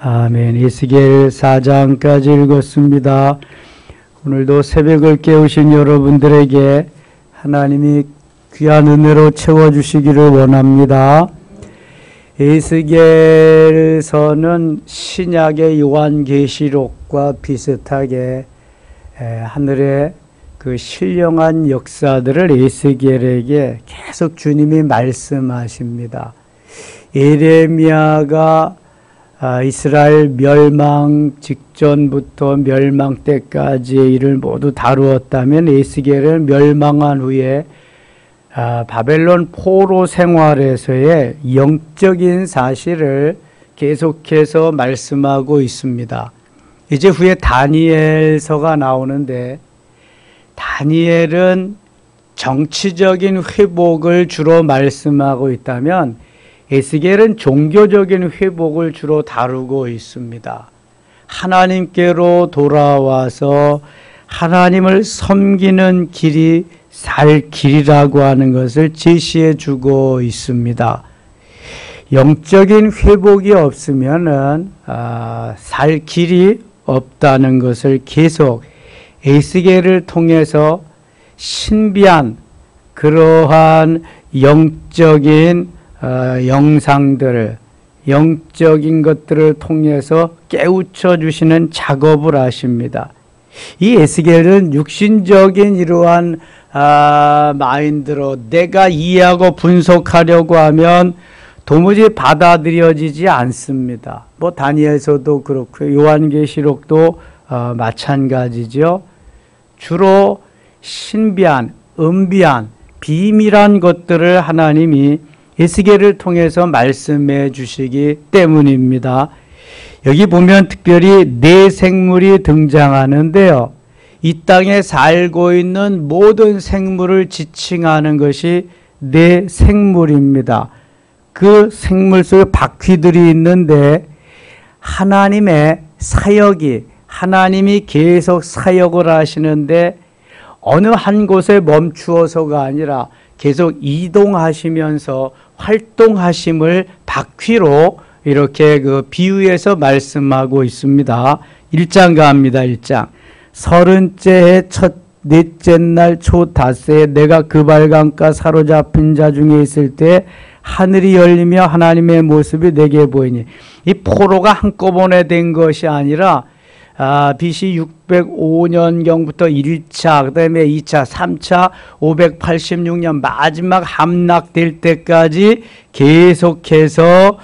아멘. 에스겔 4장까지 읽었습니다. 오늘도 새벽을 깨우신 여러분들에게 하나님이 귀한 은혜로 채워주시기를 원합니다. 에스겔서는 신약의 요한계시록과 비슷하게 하늘의 그 신령한 역사들을 에스겔에게 계속 주님이 말씀하십니다. 예레미야가 이스라엘 멸망 직전부터 멸망 때까지의 일을 모두 다루었다면 에스겔은 멸망한 후에 바벨론 포로 생활에서의 영적인 사실을 계속해서 말씀하고 있습니다. 이제 후에 다니엘서가 나오는데 다니엘은 정치적인 회복을 주로 말씀하고 있다면 에스겔은 종교적인 회복을 주로 다루고 있습니다. 하나님께로 돌아와서 하나님을 섬기는 길이 살 길이라고 하는 것을 제시해 주고 있습니다. 영적인 회복이 없으면은 살 길이 없다는 것을 계속 에스겔을 통해서 신비한 그러한 영적인 영상들을 영적인 것들을 통해서 깨우쳐 주시는 작업을 하십니다. 이 에스겔은 육신적인 이러한 마인드로 내가 이해하고 분석하려고 하면 도무지 받아들여지지 않습니다. 뭐 다니엘서도 그렇고 요한계시록도 마찬가지죠. 주로 신비한, 은비한, 비밀한 것들을 하나님이 에스겔을 통해서 말씀해 주시기 때문입니다. 여기 보면 특별히 네 생물이 등장하는데요. 이 땅에 살고 있는 모든 생물을 지칭하는 것이 네 생물입니다. 그 생물 속에 바퀴들이 있는데 하나님의 사역이 하나님이 계속 사역을 하시는데 어느 한 곳에 멈추어서가 아니라 계속 이동하시면서 활동하심을 바퀴로 이렇게 그 비유해서 말씀하고 있습니다. 1장 갑니다. 1장. 30째 해 첫 넷째 날 초 닷새에 내가 그발강가 사로잡힌 자 중에 있을 때 하늘이 열리며 하나님의 모습이 내게 보이니 이 포로가 한꺼번에 된 것이 아니라 BC 605년경부터 1차, 그 다음에 2차, 3차, 586년 마지막 함락될 때까지 계속해서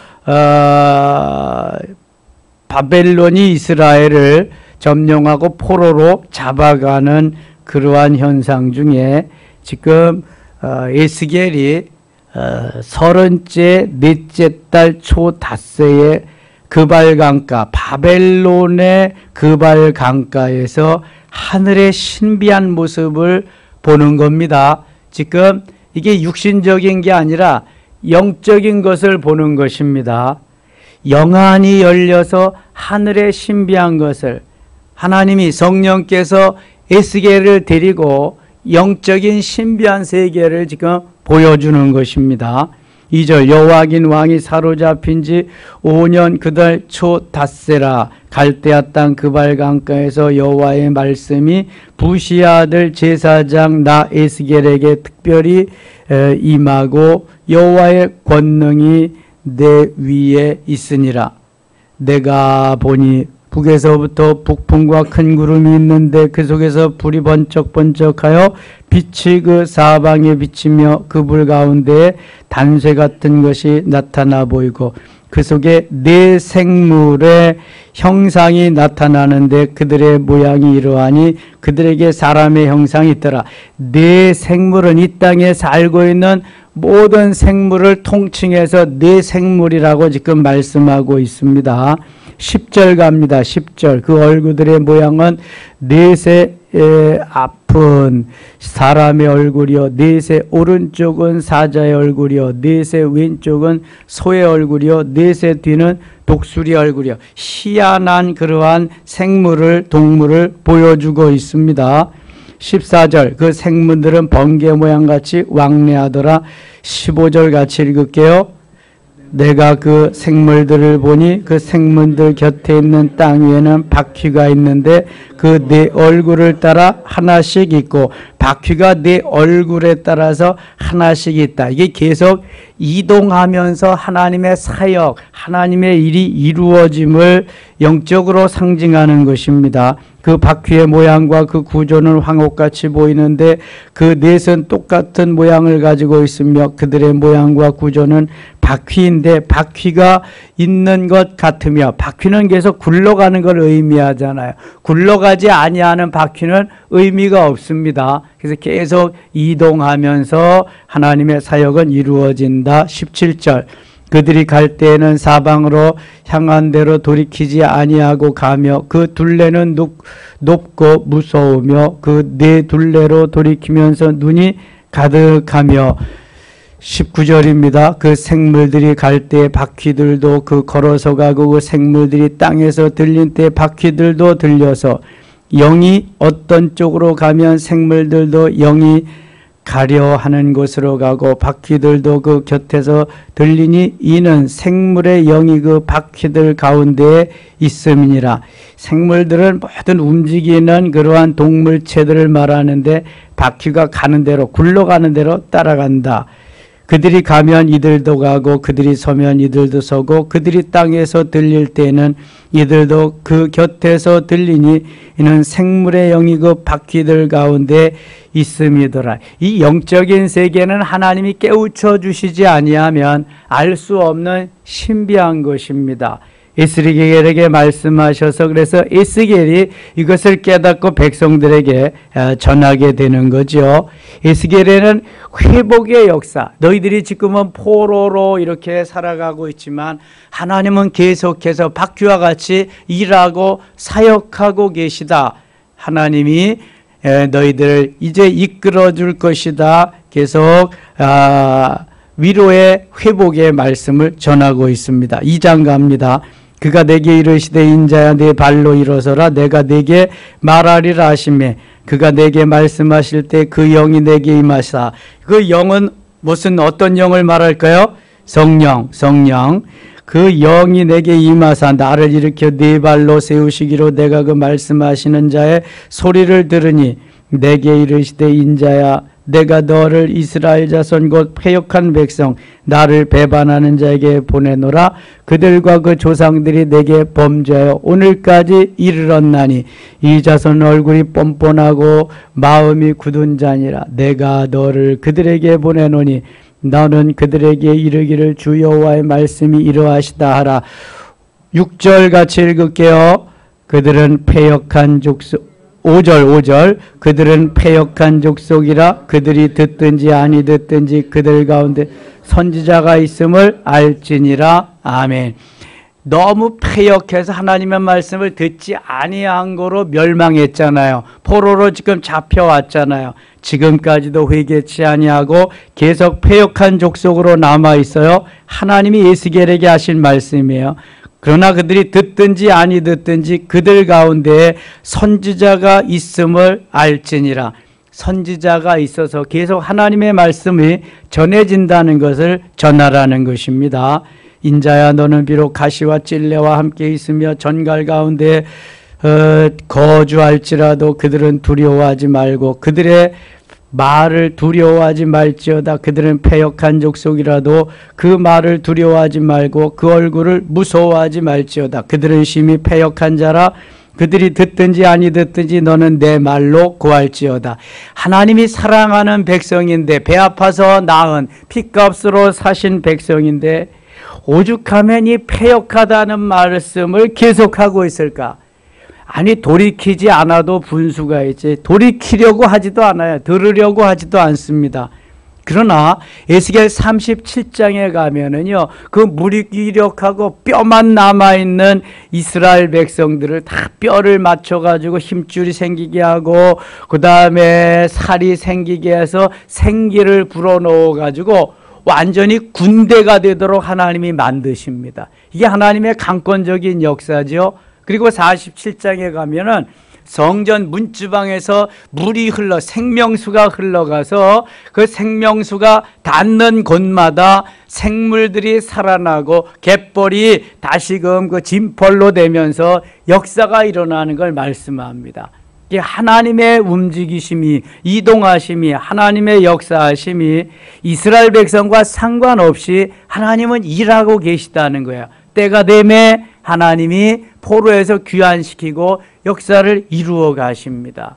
바벨론이 이스라엘을 점령하고 포로로 잡아가는 그러한 현상 중에 지금 에스겔이 30째 넷째 달 초 닷새에 그발강가, 바벨론의 그발강가에서 하늘의 신비한 모습을 보는 겁니다. 지금 이게 육신적인 게 아니라 영적인 것을 보는 것입니다. 영안이 열려서 하늘의 신비한 것을 하나님이 성령께서 에스겔을 데리고 영적인 신비한 세계를 지금 보여주는 것입니다. 2절 여호와긴 왕이 사로잡힌 지 5년 그달 초 닷새라 갈대아 땅 그발강가에서 여호와의 말씀이 부시 아들 제사장 나 에스겔에게 특별히 임하고 여호와의 권능이 내 위에 있으니라. 내가 보니 북에서부터 북풍과 큰 구름이 있는데 그 속에서 불이 번쩍번쩍하여 빛이 그 사방에 비치며 그 불 가운데에 단쇠 같은 것이 나타나 보이고 그 속에 네 생물의 형상이 나타나는데 그들의 모양이 이러하니 그들에게 사람의 형상이 있더라. 네 생물은 이 땅에 살고 있는 모든 생물을 통칭해서 네 생물이라고 지금 말씀하고 있습니다. 10절 갑니다. 10절 그 얼굴들의 모양은 넷의 앞은 사람의 얼굴이요 넷의 오른쪽은 사자의 얼굴이요 넷의 왼쪽은 소의 얼굴이요 넷의 뒤는 독수리 얼굴이요 희한한 그러한 생물을 동물을 보여주고 있습니다. 14절 그 생물들은 번개 모양같이 왕래하더라. 15절 같이 읽을게요. 내가 그 생물들을 보니 그 생물들 곁에 있는 땅 위에는 바퀴가 있는데 그 네 얼굴을 따라 하나씩 있고 바퀴가 네 얼굴에 따라서 하나씩 있다. 이게 계속 이동하면서 하나님의 사역, 하나님의 일이 이루어짐을 영적으로 상징하는 것입니다. 그 바퀴의 모양과 그 구조는 황옥같이 보이는데 그 넷은 똑같은 모양을 가지고 있으며 그들의 모양과 구조는 바퀴인데 바퀴가 있는 것 같으며 바퀴는 계속 굴러가는 걸 의미하잖아요. 굴러가지 아니하는 바퀴는 의미가 없습니다. 그래서 계속 이동하면서 하나님의 사역은 이루어진다. 17절 그들이 갈 때에는 사방으로 향한 대로 돌이키지 아니하고 가며 그 둘레는 높고 무서우며 그 네 둘레로 돌이키면서 눈이 가득하며 19절입니다. 그 생물들이 갈 때 바퀴들도 그 걸어서 가고 그 생물들이 땅에서 들린 때 바퀴들도 들려서 영이 어떤 쪽으로 가면 생물들도 영이 가려 하는 곳으로 가고 바퀴들도 그 곁에서 들리니 이는 생물의 영이 그 바퀴들 가운데에 있음이니라. 생물들은 모든 움직이는 그러한 동물체들을 말하는데 바퀴가 가는 대로 굴러가는 대로 따라간다. 그들이 가면 이들도 가고 그들이 서면 이들도 서고 그들이 땅에서 들릴 때에는 이들도 그 곁에서 들리니 이는 생물의 영이 그 바퀴들 가운데 있음이더라. 이 영적인 세계는 하나님이 깨우쳐 주시지 아니하면 알 수 없는 신비한 것입니다. 에스겔에게 말씀하셔서 그래서 에스겔이 이것을 깨닫고 백성들에게 전하게 되는 거죠. 에스겔에는 회복의 역사, 너희들이 지금은 포로로 이렇게 살아가고 있지만 하나님은 계속해서 바퀴와 같이 일하고 사역하고 계시다. 하나님이 너희들을 이제 이끌어 줄 것이다. 계속 위로의 회복의 말씀을 전하고 있습니다. 2장 갑니다. 그가 내게 이르시되 인자야 내 발로 일어서라 내가 내게 말하리라 하시매 그가 내게 말씀하실 때 그 영이 내게 임하사. 그 영은 무슨 어떤 영을 말할까요? 성령. 그 영이 내게 임하사 나를 일으켜 네 발로 세우시기로 내가 그 말씀하시는 자의 소리를 들으니 내게 이르시되 인자야 내가 너를 이스라엘 자손 곧 패역한 백성 나를 배반하는 자에게 보내노라. 그들과 그 조상들이 내게 범죄하여 오늘까지 이르렀나니 이 자손 얼굴이 뻔뻔하고 마음이 굳은 자니라. 내가 너를 그들에게 보내노니 너는 그들에게 이르기를 주 여호와의 말씀이 이러하시다 하라. 6절 같이 읽을게요. 그들은 패역한 족속 5절 그들은 패역한 족속이라 그들이 듣든지 아니 듣든지 그들 가운데 선지자가 있음을 알지니라. 아멘. 너무 패역해서 하나님의 말씀을 듣지 아니한 거로 멸망했잖아요. 포로로 지금 잡혀왔잖아요. 지금까지도 회개치 아니하고 계속 패역한 족속으로 남아있어요. 하나님이 에스겔에게 하신 말씀이에요. 그러나 그들이 듣든지 아니 듣든지 그들 가운데에 선지자가 있음을 알지니라. 선지자가 있어서 계속 하나님의 말씀이 전해진다는 것을 전하라는 것입니다. 인자야 너는 비록 가시와 찔레와 함께 있으며 전갈 가운데 거주할지라도 그들은 두려워하지 말고 그들의 말을 두려워하지 말지어다. 그들은 패역한 족속이라도 그 말을 두려워하지 말고 그 얼굴을 무서워하지 말지어다. 그들은 심히 패역한 자라. 그들이 듣든지 아니 듣든지 너는 내 말로 구할지어다. 하나님이 사랑하는 백성인데 배 아파서 낳은 핏값으로 사신 백성인데 오죽하면 이 패역하다는 말씀을 계속하고 있을까? 아니 돌이키지 않아도 분수가 있지 돌이키려고 하지도 않아요. 들으려고 하지도 않습니다. 그러나 에스겔 37장에 가면은요 그 무기력하고 뼈만 남아있는 이스라엘 백성들을 다 뼈를 맞춰가지고 힘줄이 생기게 하고 그 다음에 살이 생기게 해서 생기를 불어넣어가지고 완전히 군대가 되도록 하나님이 만드십니다. 이게 하나님의 강권적인 역사죠. 그리고 47장에 가면은 성전 문지방에서 물이 생명수가 흘러가서 그 생명수가 닿는 곳마다 생물들이 살아나고 갯벌이 다시금 그 진펄로 되면서 역사가 일어나는 걸 말씀합니다. 하나님의 움직이심이, 이동하심이, 하나님의 역사하심이 이스라엘 백성과 상관없이 하나님은 일하고 계시다는 거예요. 때가 되매 하나님이 포로에서 귀환시키고 역사를 이루어 가십니다.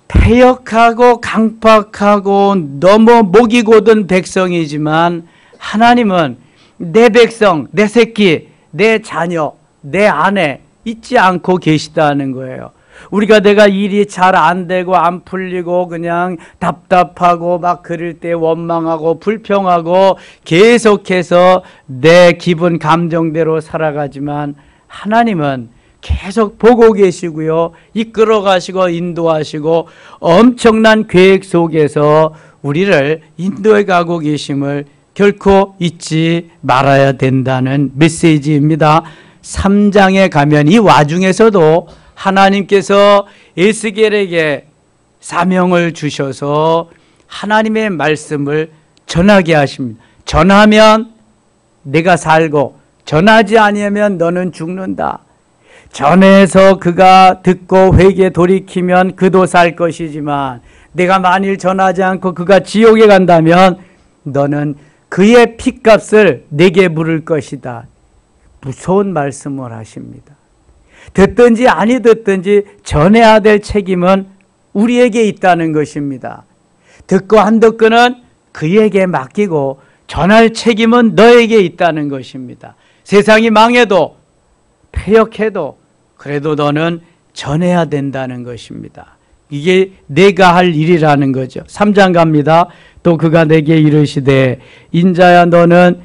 패역하고 강팍하고 너무 목이 곧은 백성이지만 하나님은 내 백성, 내 새끼, 내 자녀, 내 아내 잊지 않고 계시다는 거예요. 우리가 내가 일이 잘 안 되고 안 풀리고 그냥 답답하고 막 그럴 때 원망하고 불평하고 계속해서 내 기분 감정대로 살아가지만 하나님은 계속 보고 계시고요. 이끌어 가시고 인도하시고 엄청난 계획 속에서 우리를 인도해 가고 계심을 결코 잊지 말아야 된다는 메시지입니다. 3장에 가면 이 와중에서도 하나님께서 에스겔에게 사명을 주셔서 하나님의 말씀을 전하게 하십니다. 전하면 내가 살고 전하지 아니하면 너는 죽는다. 전해서 그가 듣고 회개 돌이키면 그도 살 것이지만 내가 만일 전하지 않고 그가 지옥에 간다면 너는 그의 핏값을 내게 물을 것이다. 무서운 말씀을 하십니다. 듣든지 아니 듣든지 전해야 될 책임은 우리에게 있다는 것입니다. 듣고 안 듣고는 그에게 맡기고 전할 책임은 너에게 있다는 것입니다. 세상이 망해도 패역해도 그래도 너는 전해야 된다는 것입니다. 이게 내가 할 일이라는 거죠. 3장 갑니다. 또 그가 내게 이르시되 인자야 너는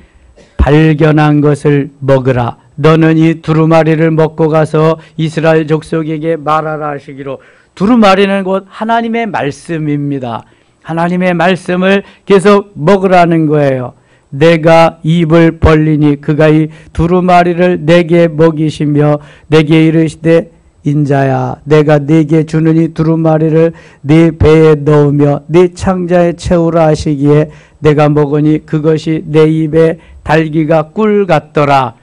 발견한 것을 먹으라. 너는 이 두루마리를 먹고 가서 이스라엘 족속에게 말하라 하시기로. 두루마리는 곧 하나님의 말씀입니다. 하나님의 말씀을 계속 먹으라는 거예요. 내가 입을 벌리니 그가 이 두루마리를 내게 먹이시며 내게 이르시되 인자야 내가 네게 주는 이 두루마리를 네 배에 넣으며 네 창자에 채우라 하시기에 내가 먹으니 그것이 내 입에 달기가 꿀 같더라.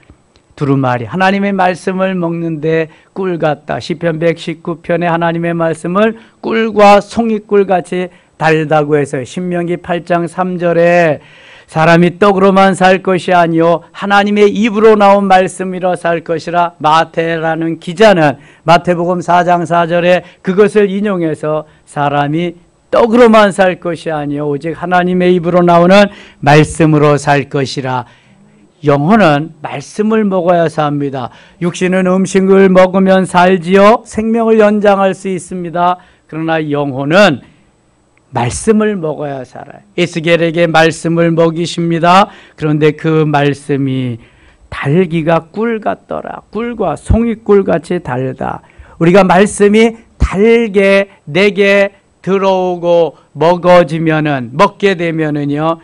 두루마리 하나님의 말씀을 먹는데 꿀 같다. 시편 119편에 하나님의 말씀을 꿀과 송이꿀 같이 달다고 해서 신명기 8장 3절에 사람이 떡으로만 살 것이 아니요 하나님의 입으로 나온 말씀이라 살 것이라 마태라는 기자는 마태복음 4장 4절에 그것을 인용해서 사람이 떡으로만 살 것이 아니요 오직 하나님의 입으로 나오는 말씀으로 살 것이라. 영혼은 말씀을 먹어야 삽니다. 육신은 음식을 먹으면 살지요 생명을 연장할 수 있습니다. 그러나 영혼은 말씀을 먹어야 살아요. 에스겔에게 말씀을 먹이십니다. 그런데 그 말씀이 달기가 꿀 같더라. 꿀과 송이꿀 같이 달다. 우리가 말씀이 달게 내게 들어오고 먹게 되면은요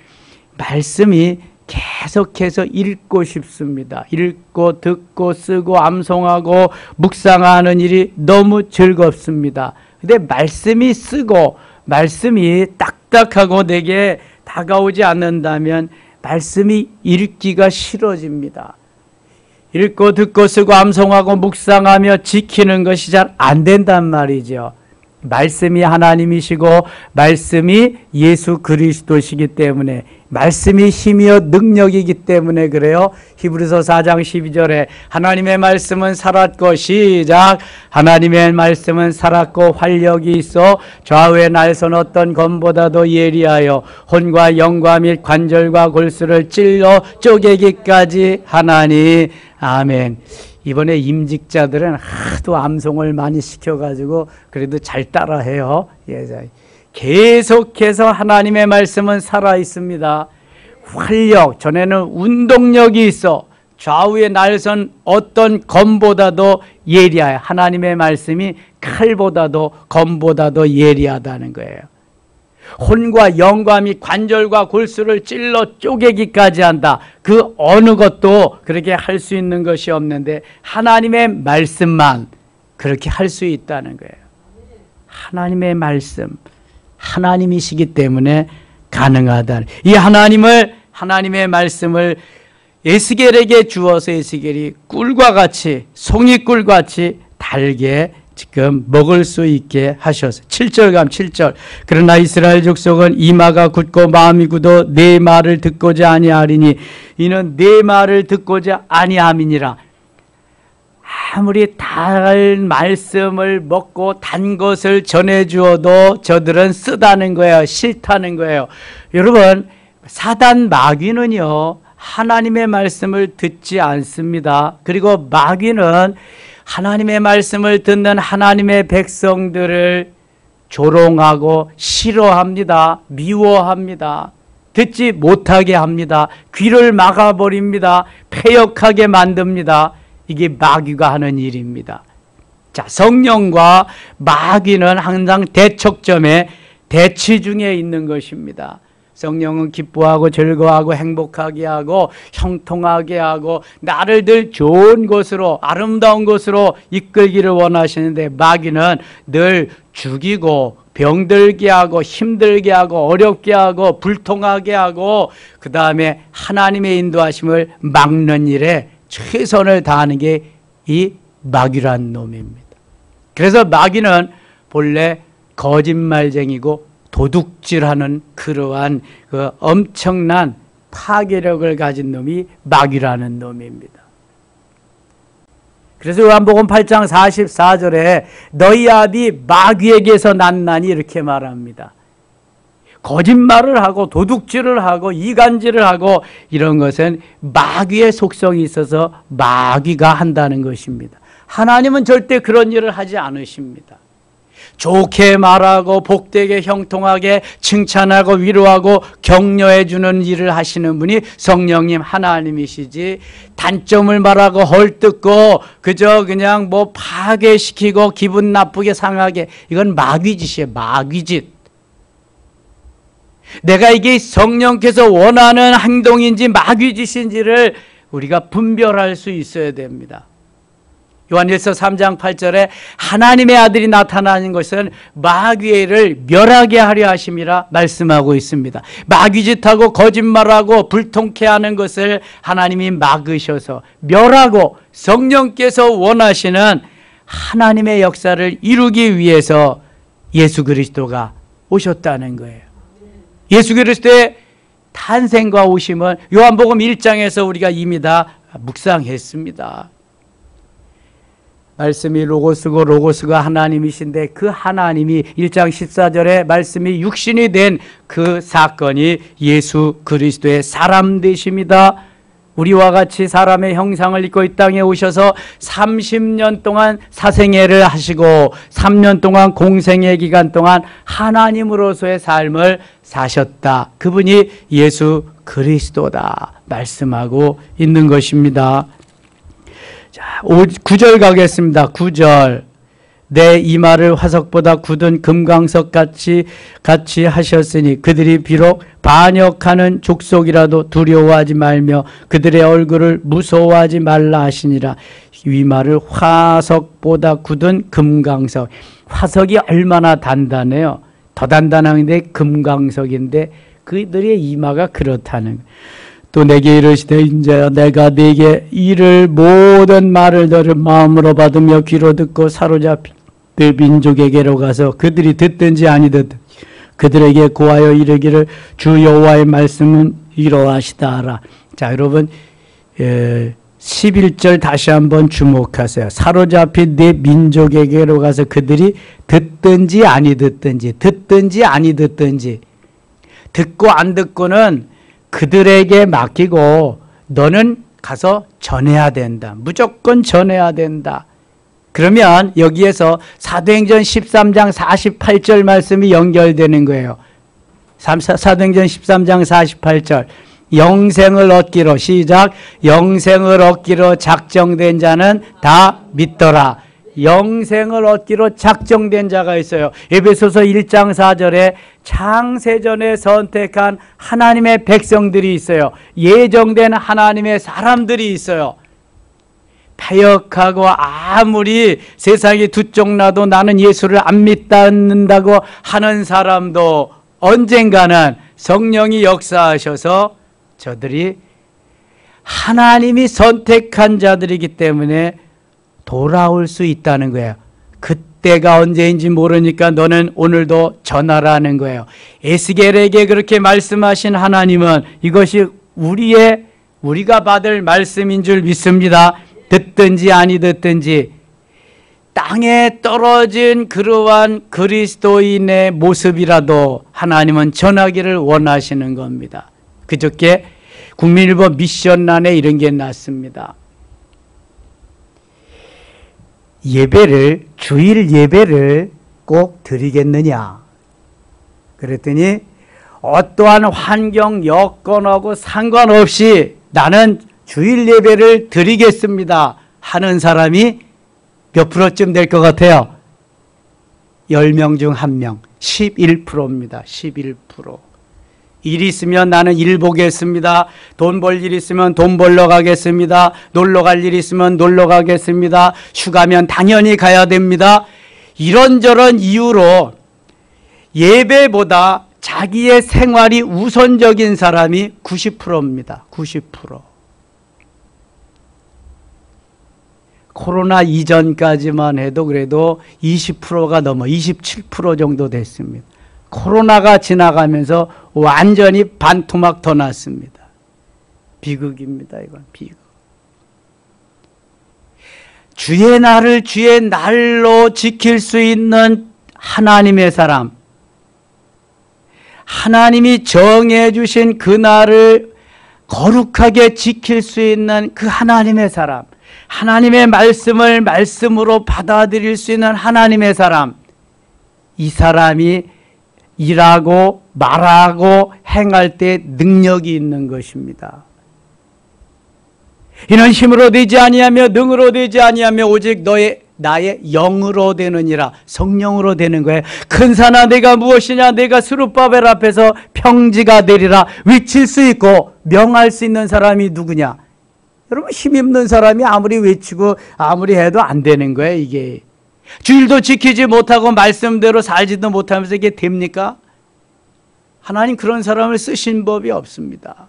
말씀이 계속해서 읽고 싶습니다. 읽고 듣고 쓰고 암송하고 묵상하는 일이 너무 즐겁습니다. 근데 말씀이 쓰고 말씀이 딱딱하고 내게 다가오지 않는다면 말씀이 읽기가 싫어집니다. 읽고 듣고 쓰고 암송하고 묵상하며 지키는 것이 잘 안 된단 말이죠. 말씀이 하나님이시고 말씀이 예수 그리스도시기 때문에 말씀이 힘이요 능력이기 때문에 그래요. 히브리서 4장 12절에 하나님의 말씀은 살았고 시작 하나님의 말씀은 살았고 활력이 있어 좌우의 날선 어떤 검보다도 예리하여 혼과 영과 및 관절과 골수를 찔러 쪼개기까지 하나니. 아멘. 이번에 임직자들은 하도 암송을 많이 시켜가지고 그래도 잘 따라해요. 계속해서 하나님의 말씀은 살아있습니다. 활력, 전에는 운동력이 있어 좌우의 날선 어떤 검보다도 예리하여 하나님의 말씀이 칼보다도 검보다도 예리하다는 거예요. 혼과 영과 및 관절과 골수를 찔러 쪼개기까지 한다. 그 어느 것도 그렇게 할 수 있는 것이 없는데 하나님의 말씀만 그렇게 할 수 있다는 거예요. 하나님의 말씀, 하나님이시기 때문에 가능하다. 이 하나님의 말씀을 에스겔에게 주어서 에스겔이 꿀과 같이, 송이꿀 같이 달게 지금 먹을 수 있게 하셨어요. 7절감 7절. 그러나 이스라엘 족속은 이마가 굳고 마음이 굳어 내 말을 듣고자 아니하리니 이는 내 말을 듣고자 아니함이니라. 아무리 달 말씀을 먹고 단 것을 전해주어도 저들은 쓰다는 거예요. 싫다는 거예요. 여러분, 사단 마귀는요, 하나님의 말씀을 듣지 않습니다. 그리고 마귀는 하나님의 말씀을 듣는 하나님의 백성들을 조롱하고 싫어합니다. 미워합니다. 듣지 못하게 합니다. 귀를 막아버립니다. 패역하게 만듭니다. 이게 마귀가 하는 일입니다. 자, 성령과 마귀는 항상 대척점에 대치 중에 있는 것입니다. 성령은 기뻐하고 즐거워하고 행복하게 하고 형통하게 하고 나를 늘 좋은 곳으로, 아름다운 곳으로 이끌기를 원하시는데, 마귀는 늘 죽이고 병들게 하고 힘들게 하고 어렵게 하고 불통하게 하고 그 다음에 하나님의 인도하심을 막는 일에 최선을 다하는 게 이 마귀란 놈입니다. 그래서 마귀는 본래 거짓말쟁이고 도둑질하는 그러한 그 엄청난 파괴력을 가진 놈이 마귀라는 놈입니다. 그래서 요한복음 8장 44절에 너희 아비 마귀에게서 났나니 이렇게 말합니다. 거짓말을 하고 도둑질을 하고 이간질을 하고 이런 것은 마귀의 속성이 있어서 마귀가 한다는 것입니다. 하나님은 절대 그런 일을 하지 않으십니다. 좋게 말하고 복되게 형통하게 칭찬하고 위로하고 격려해 주는 일을 하시는 분이 성령님 하나님이시지, 단점을 말하고 헐뜯고 그저 그냥 뭐 파괴시키고 기분 나쁘게 상하게, 이건 마귀짓이에요. 마귀짓. 내가 이게 성령께서 원하는 행동인지 마귀짓인지를 우리가 분별할 수 있어야 됩니다. 요한일서 3장 8절에 하나님의 아들이 나타나는 것은 마귀를 멸하게 하려 하심이라 말씀하고 있습니다. 마귀짓하고 거짓말하고 불통케 하는 것을 하나님이 막으셔서 멸하고 성령께서 원하시는 하나님의 역사를 이루기 위해서 예수 그리스도가 오셨다는 거예요. 예수 그리스도의 탄생과 오심은 요한복음 1장에서 우리가 이미 다 묵상했습니다. 말씀이 로고스고 로고스가 하나님이신데 그 하나님이 1장 14절에 말씀이 육신이 된 그 사건이 예수 그리스도의 사람 되심이다. 우리와 같이 사람의 형상을 입고 이 땅에 오셔서 30년 동안 사생애를 하시고 3년 동안 공생의 기간 동안 하나님으로서의 삶을 사셨다. 그분이 예수 그리스도다 말씀하고 있는 것입니다. 자, 9절 가겠습니다. 9절. 내 이마를 화석보다 굳은 금강석 같이 하셨으니 그들이 비록 반역하는 족속이라도 두려워하지 말며 그들의 얼굴을 무서워하지 말라 하시니라. 이마를 화석보다 굳은 금강석. 화석이 얼마나 단단해요. 더 단단한데 금강석인데 그들의 이마가 그렇다는. 또 내게 이르시되 이제 내가 네게 이를 모든 말을 너를 마음으로 받으며 귀로 듣고 사로잡힌 그 민족에게로 가서 그들이 듣든지 아니 듣든지 그들에게 고하여 이르기를 주 여호와의 말씀은 이러하시다 하라. 자, 여러분 11절 다시 한번 주목하세요. 사로잡힌 네 민족에게로 가서 그들이 듣든지 아니 듣든지 듣든지 아니 듣든지, 듣고 안 듣고는 그들에게 맡기고 너는 가서 전해야 된다. 무조건 전해야 된다. 그러면 여기에서 사도행전 13장 48절 말씀이 연결되는 거예요. 사도행전 13장 48절. 영생을 얻기로, 시작. 영생을 얻기로 작정된 자는 다 믿더라. 영생을 얻기로 작정된 자가 있어요. 에베소서 1장 4절에 창세전에 선택한 하나님의 백성들이 있어요. 예정된 하나님의 사람들이 있어요. 패역하고 아무리 세상이 두 쪽 나도 나는 예수를 안 믿는다고 하는 사람도 언젠가는 성령이 역사하셔서 저들이 하나님이 선택한 자들이기 때문에 돌아올 수 있다는 거예요. 그때가 언제인지 모르니까 너는 오늘도 전하라는 거예요. 에스겔에게 그렇게 말씀하신 하나님은 이것이 우리가 받을 말씀인 줄 믿습니다. 듣든지 아니 듣든지 땅에 떨어진 그러한 그리스도인의 모습이라도 하나님은 전하기를 원하시는 겁니다. 그저께 국민일보 미션란에 이런 게 났습니다. 주일 예배를 꼭 드리겠느냐? 그랬더니 어떠한 환경 여건하고 상관없이 나는 주일 예배를 드리겠습니다 하는 사람이 몇 프로쯤 될 것 같아요? 10명 중 1명, 11%입니다. 11%. 일 있으면 나는 일 보겠습니다. 돈 벌 일 있으면 돈 벌러 가겠습니다. 놀러 갈 일 있으면 놀러 가겠습니다. 휴가면 당연히 가야 됩니다. 이런저런 이유로 예배보다 자기의 생활이 우선적인 사람이 90%입니다. 90%. 코로나 이전까지만 해도 그래도 20%가 넘어 27% 정도 됐습니다. 코로나가 지나가면서 완전히 반토막 더 났습니다. 비극입니다. 이건 비극. 주의 날을 주의 날로 지킬 수 있는 하나님의 사람, 하나님이 정해 주신 그 날을 거룩하게 지킬 수 있는 그 하나님의 사람, 하나님의 말씀을 말씀으로 받아들일 수 있는 하나님의 사람, 이 사람이 일하고 말하고 행할 때 능력이 있는 것입니다. 이는 힘으로 되지 아니하며 능으로 되지 아니하며 오직 나의 영으로 되느니라. 성령으로 되는 거예요. 큰 산아 내가 무엇이냐, 내가 스룹바벨 앞에서 평지가 되리라 외칠 수 있고 명할 수 있는 사람이 누구냐? 여러분, 힘있는 사람이 아무리 외치고 아무리 해도 안 되는 거예요. 이게 주일도 지키지 못하고 말씀대로 살지도 못하면서 이게 됩니까? 하나님 그런 사람을 쓰신 법이 없습니다.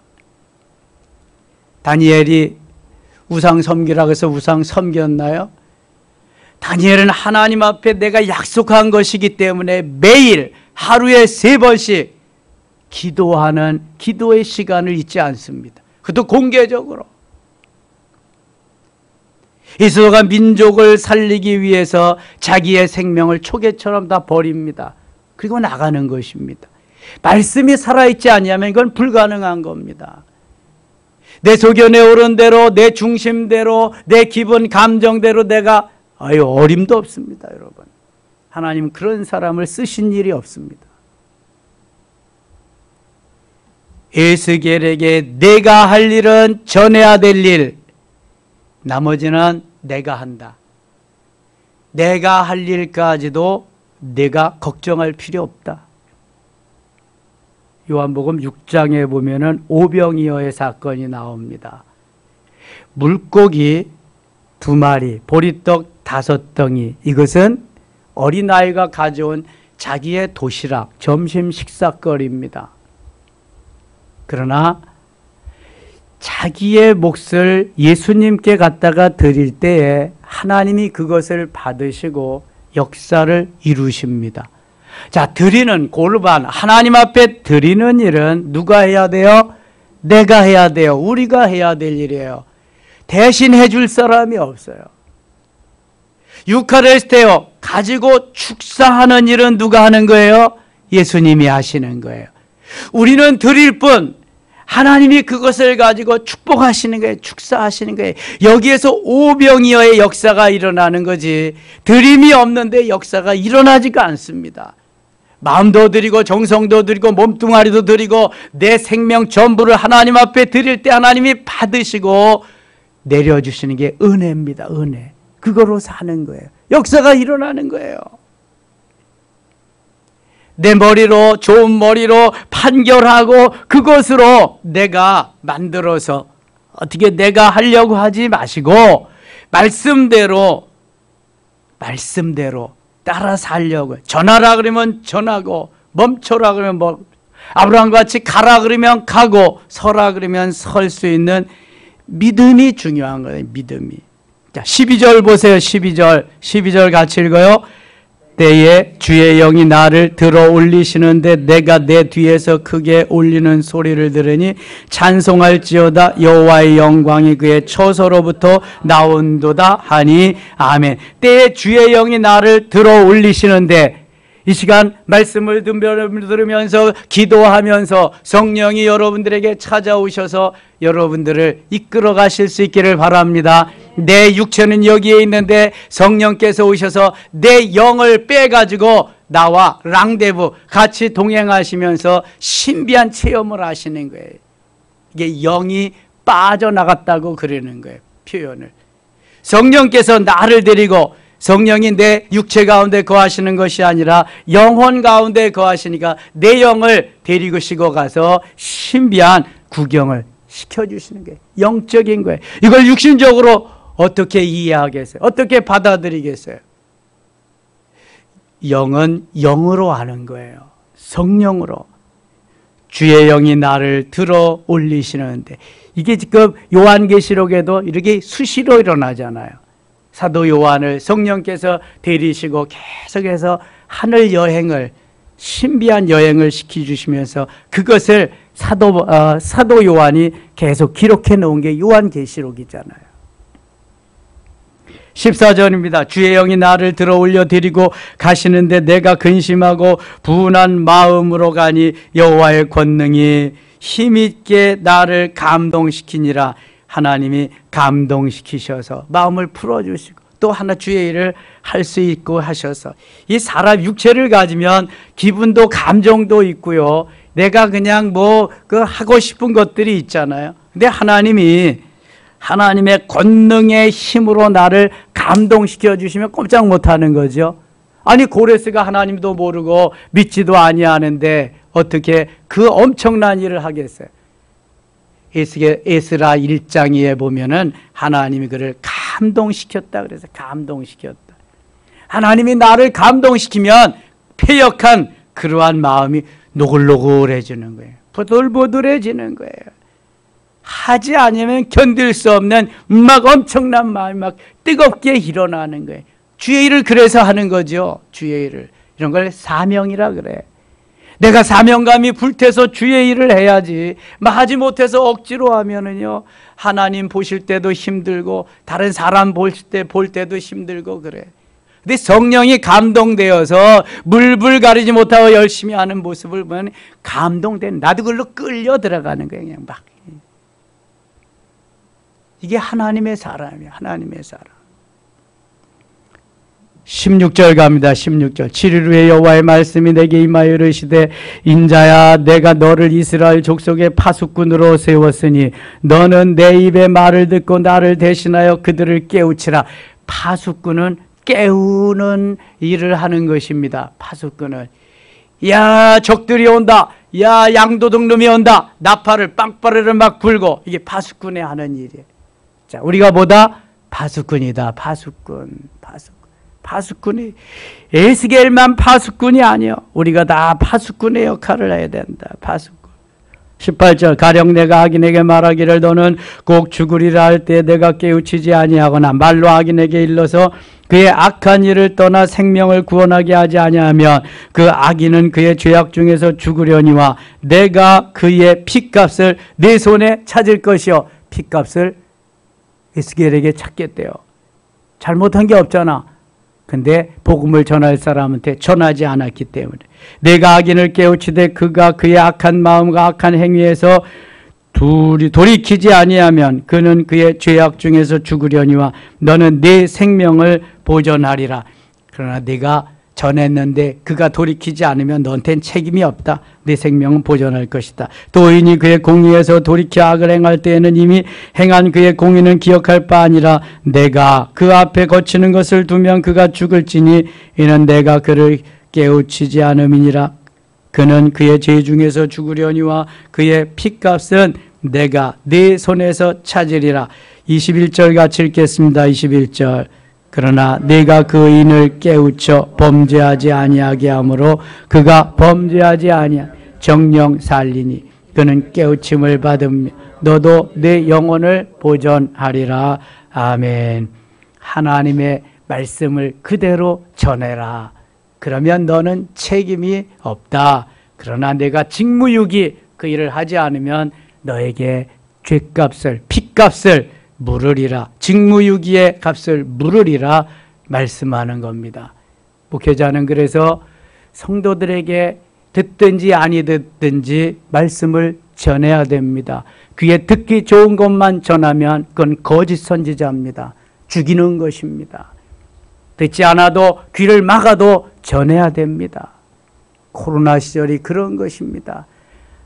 다니엘이 우상 섬기라고 해서 우상 섬겼나요? 다니엘은 하나님 앞에 내가 약속한 것이기 때문에 매일 하루에 3번씩 기도하는 기도의 시간을 잊지 않습니다. 그것도 공개적으로. 이스라엘 민족을 살리기 위해서 자기의 생명을 초계처럼 다 버립니다. 그리고 나가는 것입니다. 말씀이 살아있지 아니하면 이건 불가능한 겁니다. 내 소견에 오른 대로, 내 중심대로, 내 기분 감정대로 내가 어림도 없습니다. 여러분, 하나님 그런 사람을 쓰신 일이 없습니다. 에스겔에게 내가 할 일은 전해야 될 일, 나머지는 내가 한다. 내가 할 일까지도 내가 걱정할 필요 없다. 요한복음 6장에 보면은 오병이어의 사건이 나옵니다. 물고기 2마리, 보리떡 5덩이, 이것은 어린아이가 가져온 자기의 도시락, 점심 식사거리입니다. 그러나 자기의 몫을 예수님께 갖다가 드릴 때에 하나님이 그것을 받으시고 역사를 이루십니다. 자, 드리는 골반, 하나님 앞에 드리는 일은 누가 해야 돼요? 내가 해야 돼요. 우리가 해야 될 일이에요. 대신 해줄 사람이 없어요. 유카리스테요, 가지고 축사하는 일은 누가 하는 거예요? 예수님이 하시는 거예요. 우리는 드릴 뿐, 하나님이 그것을 가지고 축복하시는 거예요. 축사하시는 거예요. 여기에서 오병이어의 역사가 일어나는 거지, 드림이 없는데 역사가 일어나지가 않습니다. 마음도 드리고 정성도 드리고 몸뚱아리도 드리고 내 생명 전부를 하나님 앞에 드릴 때 하나님이 받으시고 내려주시는 게 은혜입니다. 은혜. 그거로 사는 거예요. 역사가 일어나는 거예요. 내 머리로, 좋은 머리로 판결하고 그것으로 내가 만들어서 어떻게 내가 하려고 하지 마시고 말씀대로 따라 살려고. 전하라 그러면 전하고, 멈춰라 그러면 뭐, 아브라함과 같이 가라 그러면 가고, 서라 그러면 설 수 있는 믿음이 중요한 거예요. 믿음이. 자, 12절 보세요. 12절 같이 읽어요. 때에 주의 영이 나를 들어 올리시는데 내가 내 뒤에서 크게 울리는 소리를 들으니 찬송할지어다. 여호와의 영광이 그의 처소로부터 나온도다 하니 아멘. 때에 주의 영이 나를 들어 올리시는데, 이 시간 말씀을 들으면서 기도하면서 성령이 여러분들에게 찾아오셔서 여러분들을 이끌어 가실 수 있기를 바랍니다. 내 육체는 여기에 있는데 성령께서 오셔서 내 영을 빼가지고 나와 랑데부 같이 동행하시면서 신비한 체험을 하시는 거예요. 이게 영이 빠져나갔다고 그러는 거예요. 표현을. 성령께서 나를 데리고, 성령이 내 육체 가운데 거하시는 것이 아니라 영혼 가운데 거하시니까 내 영을 데리고 가서 신비한 구경을 시켜주시는 거예요. 영적인 거예요. 이걸 육신적으로 어떻게 이해하겠어요? 어떻게 받아들이겠어요? 영은 영으로 하는 거예요. 성령으로. 주의 영이 나를 들어 올리시는데, 이게 지금 요한계시록에도 이렇게 수시로 일어나잖아요. 사도 요한을 성령께서 데리시고 계속해서 하늘 여행을, 신비한 여행을 시켜주시면서 그것을 사도 요한이 계속 기록해 놓은 게 요한계시록이잖아요. 14절입니다. 주의 영이 나를 들어 올려 데리고 가시는데 내가 근심하고 분한 마음으로 가니 여호와의 권능이 힘있게 나를 감동시키니라. 하나님이 감동시키셔서 마음을 풀어주시고 또 하나 주의 일을 할 수 있고 하셔서, 이 사람 육체를 가지면 기분도 감정도 있고요. 내가 그냥 하고 싶은 것들이 있잖아요. 근데 하나님의 권능의 힘으로 나를 감동시켜 주시면 꼼짝 못하는 거죠. 아니, 고레스가 하나님도 모르고 믿지도 아니하는데 어떻게 그 엄청난 일을 하겠어요? 에스라 1장에 보면은 하나님이 그를 감동시켰다 그래서 감동시켰다. 하나님이 나를 감동시키면 패역한 그러한 마음이 노글노글해지는 거예요. 보들보들해지는 거예요. 하지 않으면 견딜 수 없는 막 엄청난 마음이 막 뜨겁게 일어나는 거예요. 주의 일을 그래서 하는 거죠. 주의 일을. 이런 걸 사명이라 그래. 내가 사명감이 불태서 주의 일을 해야지. 하지 못해서 억지로 하면은요, 하나님 보실 때도 힘들고 다른 사람 볼 때도 힘들고 그래. 근데 성령이 감동되어서 물불 가리지 못하고 열심히 하는 모습을 보면 감동된, 나도 그걸로 끌려 들어가는 거예요. 그냥 막. 이게 하나님의 사람이에요. 하나님의 사람. 16절 갑니다. 16절. 7일 후에 여호와의 말씀이 내게 임하여 이르시되, 인자야, 내가 너를 이스라엘 족속의 파수꾼으로 세웠으니 너는 내 입의 말을 듣고 나를 대신하여 그들을 깨우치라. 파수꾼은 깨우는 일을 하는 것입니다. 파수꾼은. 야, 적들이 온다. 야, 양도둑놈이 온다. 나팔을 빵빠르르 막 불고. 이게 파수꾼이 하는 일이에요. 자, 우리가 보다 파수꾼이다. 파수꾼이 에스겔만 파수꾼이 아니요. 우리가 다 파수꾼의 역할을 해야 된다. 파수꾼. 18절. 가령 내가 악인에게 말하기를 너는 꼭 죽으리라 할 때 내가 깨우치지 아니하거나 말로 악인에게 일러서 그의 악한 일을 떠나 생명을 구원하게 하지 아니하면 그 악인은 그의 죄악 중에서 죽으려니와 내가 그의 핏값을 내 손에 찾을 것이요. 핏값을 에스겔에게 찾겠대요. 잘못한 게 없잖아. 근데 복음을 전할 사람한테 전하지 않았기 때문에. 내가 악인을 깨우치되 그가 그의 악한 마음과 악한 행위에서 돌이키지 아니하면 그는 그의 죄악 중에서 죽으려니와 너는 내 생명을 보존하리라. 그러나 네가 전했는데 그가 돌이키지 않으면 너한테는 책임이 없다. 내 생명은 보존할 것이다. 도인이 그의 공의에서 돌이켜 악을 행할 때에는 이미 행한 그의 공의는 기억할 바 아니라 내가 그 앞에 거치는 것을 두면 그가 죽을지니 이는 내가 그를 깨우치지 않음이니라. 그는 그의 죄 중에서 죽으려니와 그의 핏값은 내가 네 손에서 찾으리라. 21절 같이 읽겠습니다. 21절. 그러나 내가 그 의인을 깨우쳐 범죄하지 아니하게 하므로 그가 범죄하지 아니하 정령 살리니 그는 깨우침을 받으며 너도 내 영혼을 보존하리라. 아멘. 하나님의 말씀을 그대로 전해라. 그러면 너는 책임이 없다. 그러나 내가 직무유기 그 일을 하지 않으면 너에게 죗값을 핏값을 물으리라. 직무유기의 값을 물으리라 말씀하는 겁니다. 목회자는 그래서 성도들에게 듣든지 아니 듣든지 말씀을 전해야 됩니다. 귀에 듣기 좋은 것만 전하면 그건 거짓 선지자입니다. 죽이는 것입니다. 듣지 않아도 귀를 막아도 전해야 됩니다. 코로나 시절이 그런 것입니다.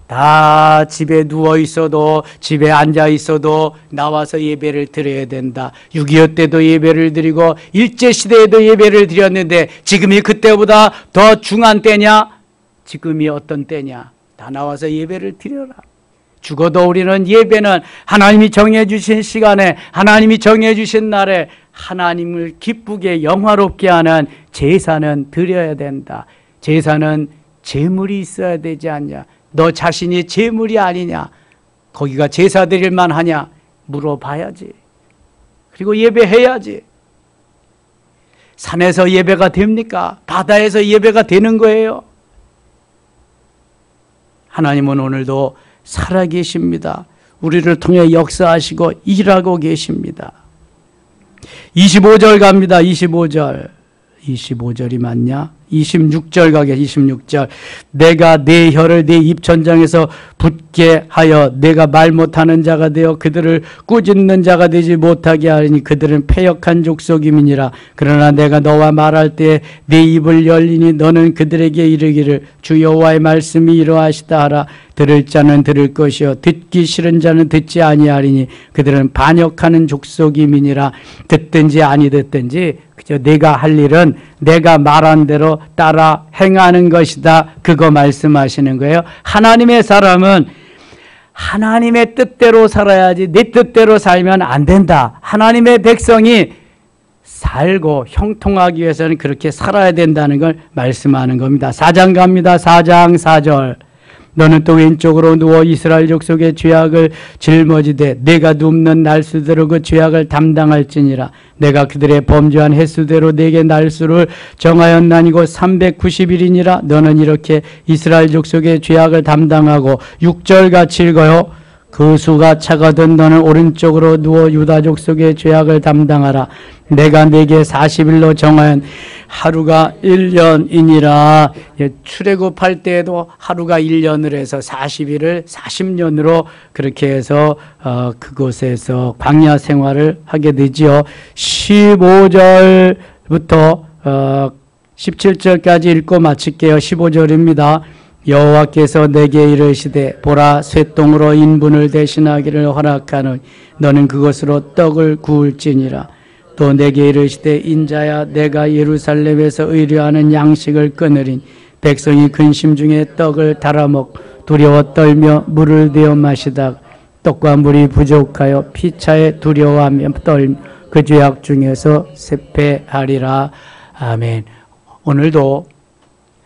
다 집에 누워 있어도 집에 앉아 있어도 나와서 예배를 드려야 된다. 6.25 때도 예배를 드리고 일제시대에도 예배를 드렸는데 지금이 그때보다 더 중한 때냐? 지금이 어떤 때냐? 다 나와서 예배를 드려라. 죽어도 우리는 예배는 하나님이 정해주신 시간에 하나님이 정해주신 날에 하나님을 기쁘게 영화롭게 하는 제사는 드려야 된다. 제사는 제물이 있어야 되지 않냐? 너 자신이 제물이 아니냐? 거기가 제사 드릴 만하냐? 물어봐야지. 그리고 예배해야지. 산에서 예배가 됩니까? 바다에서 예배가 되는 거예요. 하나님은 오늘도 살아계십니다. 우리를 통해 역사하시고 일하고 계십니다. 25절 갑니다. 25절. 25절이 맞냐? 26절 가게. 26절. 내가 내 혀를 내 입천장에서 붙게 하여 내가 말 못하는 자가 되어 그들을 꾸짖는 자가 되지 못하게 하리니 그들은 패역한 족속임이니라. 그러나 내가 너와 말할 때 내 입을 열리니 너는 그들에게 이르기를 주 여호와의 말씀이 이러하시다 하라. 들을 자는 들을 것이요 듣기 싫은 자는 듣지 아니하리니 그들은 반역하는 족속임이니라. 듣든지 아니 듣든지 그저 내가 할 일은 내가 말한 대로 따라 행하는 것이다. 그거 말씀하시는 거예요. 하나님의 사람은 하나님의 뜻대로 살아야지 내 뜻대로 살면 안 된다. 하나님의 백성이 살고 형통하기 위해서는 그렇게 살아야 된다는 걸 말씀하는 겁니다. 4장 갑니다. 4장 4절. 너는 또 왼쪽으로 누워 이스라엘 족속의 죄악을 짊어지되 내가 눕는 날수대로 그 죄악을 담당할지니라. 내가 그들의 범죄한 횟수대로 내게 날수를 정하였나니고 390일이니라. 너는 이렇게 이스라엘 족속의 죄악을 담당하고 6절 같이 읽어요. 그 수가 차거든 너는 오른쪽으로 누워 유다 족속의 죄악을 담당하라. 내가 내게 40일로 정하연 하루가 1년이니라. 출애굽할 때에도 하루가 1년을 해서 40일을 40년으로 그렇게 해서 그곳에서 광야 생활을 하게 되지요. 15절부터 17절까지 읽고 마칠게요. 15절입니다. 여호와께서 내게 이르시되 보라 쇠똥으로 인분을 대신하기를 허락하노니 너는 그것으로 떡을 구울지니라. 또 내게 이르시되 인자야 내가 예루살렘에서 의뢰하는 양식을 끊으리니 백성이 근심 중에 떡을 달아먹고 두려워 떨며 물을 내어 마시다가 떡과 물이 부족하여 피차에 두려워하며 떨며 그 죄악 중에서 쇠폐하리라. 아멘. 오늘도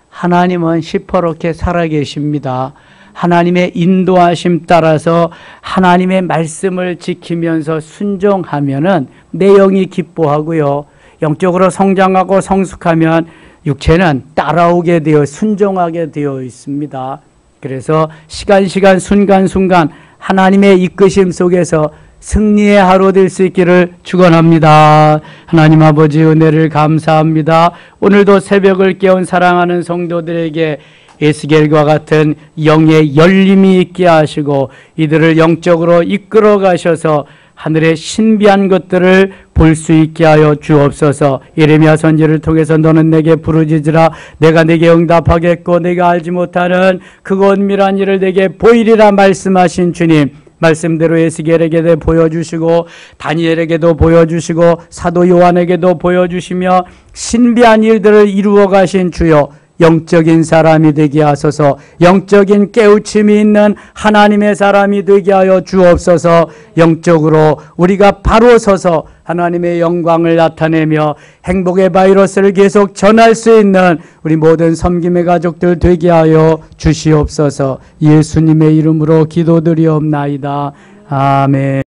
하나님은 시퍼렇게 살아계십니다. 하나님의 인도하심 따라서 하나님의 말씀을 지키면서 순종하면은 내 영이 기뻐하고요. 영적으로 성장하고 성숙하면 육체는 따라오게 되어 순종하게 되어 있습니다. 그래서 시간 순간순간 하나님의 이끄심 속에서 승리의 하루 될 수 있기를 축원합니다. 하나님 아버지 은혜를 감사합니다. 오늘도 새벽을 깨운 사랑하는 성도들에게 에스겔과 같은 영의 열림이 있게 하시고 이들을 영적으로 이끌어 가셔서 하늘의 신비한 것들을 볼 수 있게 하여 주옵소서. 예레미야 선지를 통해서 너는 내게 부르짖으라. 내가 내게 응답하겠고 내가 알지 못하는 크고 은밀한 일을 내게 보이리라 말씀하신 주님. 말씀대로 에스겔에게도 보여주시고 다니엘에게도 보여주시고 사도 요한에게도 보여주시며 신비한 일들을 이루어 가신 주여 영적인 사람이 되게 하소서. 영적인 깨우침이 있는 하나님의 사람이 되게 하여 주옵소서. 영적으로 우리가 바로 서서 하나님의 영광을 나타내며 행복의 바이러스를 계속 전할 수 있는 우리 모든 섬김의 가족들 되게 하여 주시옵소서. 예수님의 이름으로 기도드리옵나이다. 아멘.